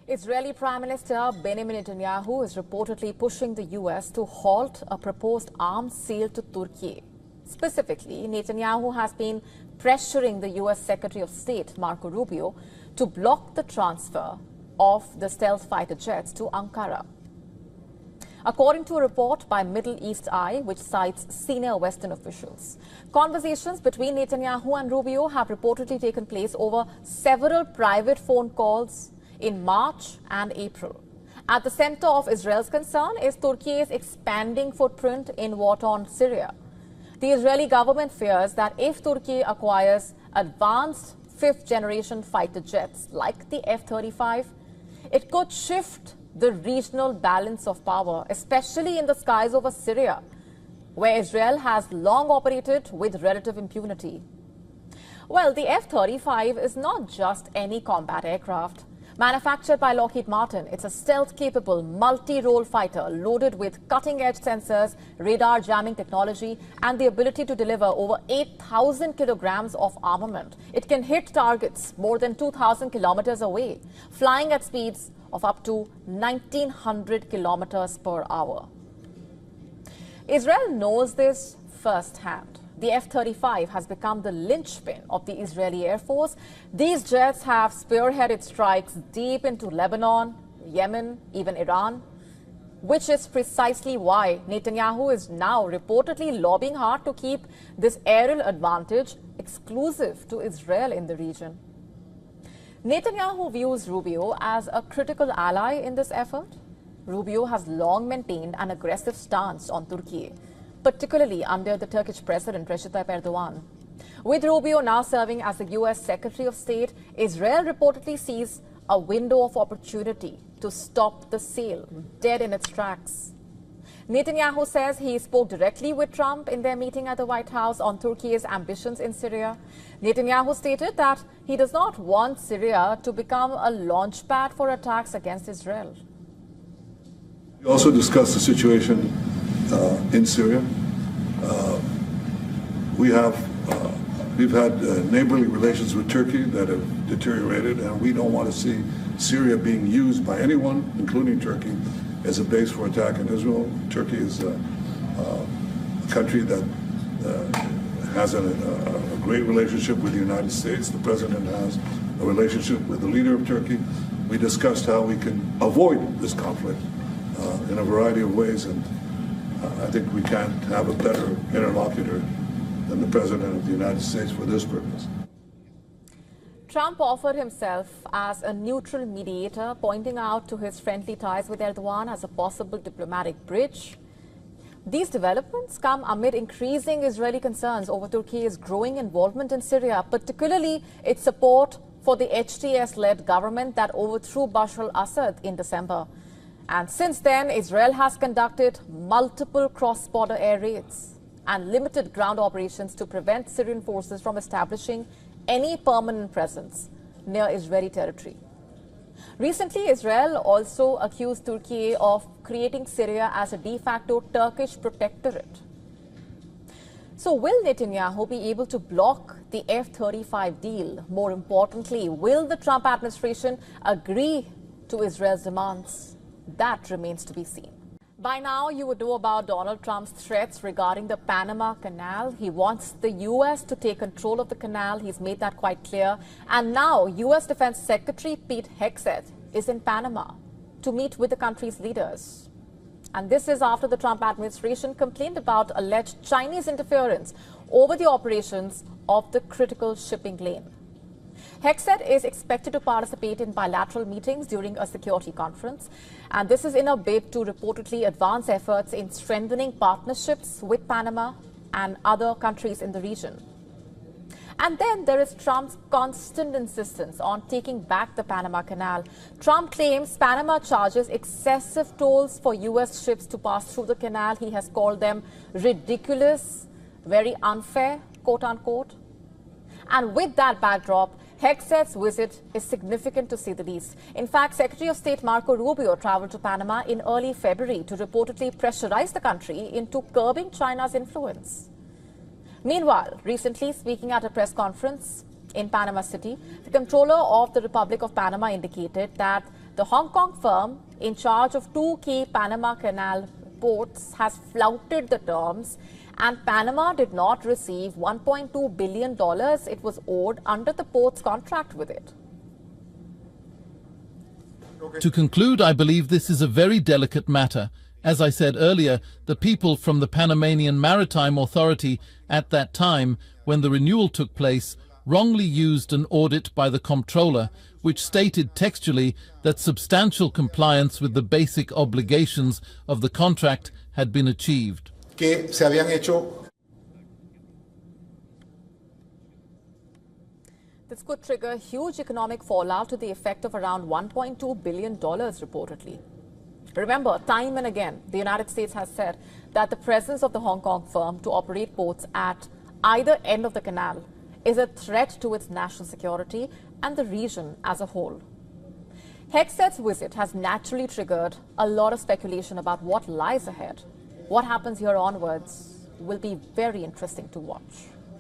Israeli Prime Minister Benjamin Netanyahu is reportedly pushing the US to halt a proposed arms sale to Turkiye. Specifically, Netanyahu has been pressuring the US Secretary of State, Marco Rubio, to block the transfer of the stealth fighter jets to Ankara. According to a report by Middle East Eye, which cites senior Western officials, conversations between Netanyahu and Rubio have reportedly taken place over several private phone calls in March and April. At the center of Israel's concern is Turkiye's expanding footprint in war-torn Syria. The Israeli government fears that if Turkey acquires advanced fifth-generation fighter jets like the F-35, it could shift the regional balance of power, especially in the skies over Syria, where Israel has long operated with relative impunity. Well, the F-35 is not just any combat aircraft. Manufactured by Lockheed Martin, it's a stealth-capable, multi-role fighter loaded with cutting-edge sensors, radar jamming technology, and the ability to deliver over 8,000 kilograms of armament. It can hit targets more than 2,000 kilometers away, flying at speeds of up to 1,900 kilometers per hour. Israel knows this firsthand. The F-35 has become the linchpin of the Israeli Air Force. These jets have spearheaded strikes deep into Lebanon, Yemen, even Iran, which is precisely why Netanyahu is now reportedly lobbying hard to keep this aerial advantage exclusive to Israel in the region. Netanyahu views Rubio as a critical ally in this effort. Rubio has long maintained an aggressive stance on Turkey, particularly under the Turkish President Recep Tayyip Erdogan. With Rubio now serving as the US Secretary of State, Israel reportedly sees a window of opportunity to stop the sale dead in its tracks. Netanyahu says he spoke directly with Trump in their meeting at the White House on Turkey's ambitions in Syria. Netanyahu stated that he does not want Syria to become a launchpad for attacks against Israel. We also discussed the situation in Syria. We've had neighborly relations with Turkey that have deteriorated, and we don't want to see Syria being used by anyone, including Turkey, as a base for attack in Israel. Turkey is a country that has a great relationship with the United States. The president has a relationship with the leader of Turkey. We discussed how we can avoid this conflict in a variety of ways, and I think we can't have a better interlocutor than the President of the United States for this purpose. Trump offered himself as a neutral mediator, pointing out to his friendly ties with Erdogan as a possible diplomatic bridge. These developments come amid increasing Israeli concerns over Turkey's growing involvement in Syria, particularly its support for the HTS-led government that overthrew Bashar al-Assad in December. And since then, Israel has conducted multiple cross-border air raids and limited ground operations to prevent Syrian forces from establishing any permanent presence near Israeli territory. Recently, Israel also accused Turkey of creating Syria as a de facto Turkish protectorate. So will Netanyahu be able to block the F-35 deal? More importantly, will the Trump administration agree to Israel's demands? That remains to be seen. By now, you would know about Donald Trump's threats regarding the Panama Canal. He wants the U.S. to take control of the canal. He's made that quite clear. And now, U.S. Defense Secretary Pete Hegseth is in Panama to meet with the country's leaders. And this is after the Trump administration complained about alleged Chinese interference over the operations of the critical shipping lane. Hegseth is expected to participate in bilateral meetings during a security conference, and this is in a bid to reportedly advance efforts in strengthening partnerships with Panama and other countries in the region. And then there is Trump's constant insistence on taking back the Panama Canal. Trump claims Panama charges excessive tolls for U.S. ships to pass through the canal. He has called them ridiculous, very unfair, quote unquote. And with that backdrop, Hegseth's visit is significant to say the least. In fact, Secretary of State Marco Rubio traveled to Panama in early February to reportedly pressurize the country into curbing China's influence. Meanwhile, recently speaking at a press conference in Panama City, the controller of the Republic of Panama indicated that The Hong Kong firm in charge of 2 key Panama Canal ports has flouted the terms, and Panama did not receive $1.2 billion it was owed under the port's contract with it. To conclude, I believe this is a very delicate matter. As I said earlier, the people from the Panamanian Maritime Authority at that time, when the renewal took place, wrongly used an audit by the comptroller, which stated textually that substantial compliance with the basic obligations of the contract had been achieved. This could trigger huge economic fallout to the effect of around $1.2 billion, reportedly. Remember, time and again, the United States has said that the presence of the Hong Kong firm to operate ports at either end of the canal is a threat to its national security and the region as a whole. Hegsted's visit has naturally triggered a lot of speculation about what lies ahead. What happens here onwards will be very interesting to watch.